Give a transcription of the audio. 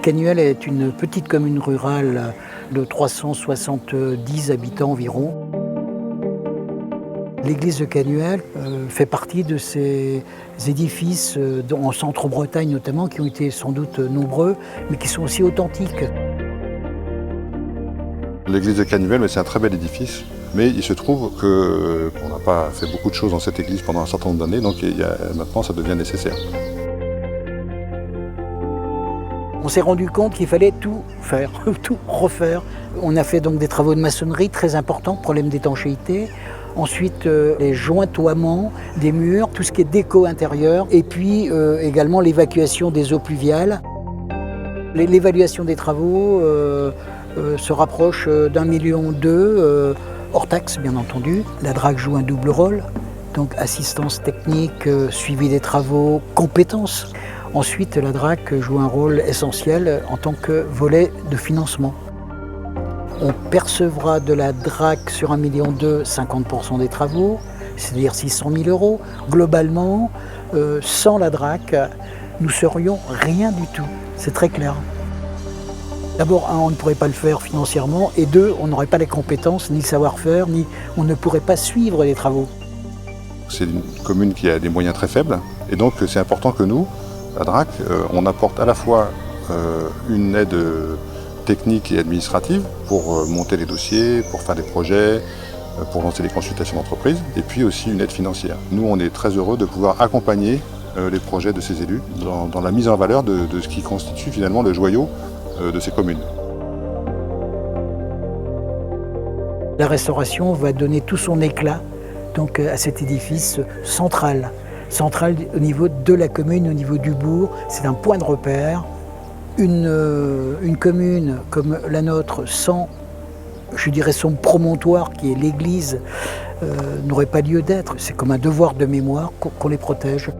Canuel est une petite commune rurale de 370 habitants environ. L'église de Canuel fait partie de ces édifices en centre-Bretagne notamment, qui ont été sans doute nombreux, mais qui sont aussi authentiques. L'église de Canuel, c'est un très bel édifice, mais il se trouve qu'on n'a pas fait beaucoup de choses dans cette église pendant un certain nombre d'années, donc maintenant ça devient nécessaire. On s'est rendu compte qu'il fallait tout faire, tout refaire. On a fait donc des travaux de maçonnerie très importants, problème d'étanchéité. Ensuite, les jointoiements des murs, tout ce qui est déco intérieur, et puis également l'évacuation des eaux pluviales. L'évaluation des travaux se rapproche d'1,2 million hors taxe, bien entendu. La DRAC joue un double rôle, donc assistance technique, suivi des travaux, compétences. Ensuite, la DRAC joue un rôle essentiel en tant que volet de financement. On percevra de la DRAC sur 1,2 million 50% des travaux, c'est-à-dire 600 000 €. Globalement, sans la DRAC, nous serions rien du tout. C'est très clair. D'abord, on ne pourrait pas le faire financièrement, et deux, on n'aurait pas les compétences, ni le savoir-faire, ni on ne pourrait pas suivre les travaux. C'est une commune qui a des moyens très faibles, et donc c'est important que nous, la DRAC, on apporte à la fois une aide technique et administrative pour monter les dossiers, pour faire des projets, pour lancer les consultations d'entreprise, et puis aussi une aide financière. Nous, on est très heureux de pouvoir accompagner les projets de ces élus dans la mise en valeur de ce qui constitue finalement le joyau de ces communes. La restauration va donner tout son éclat donc, à cet édifice central au niveau de la commune, au niveau du bourg. C'est un point de repère. Une commune comme la nôtre, sans, je dirais, son promontoire qui est l'église, n'aurait pas lieu d'être. C'est comme un devoir de mémoire qu'on les protège.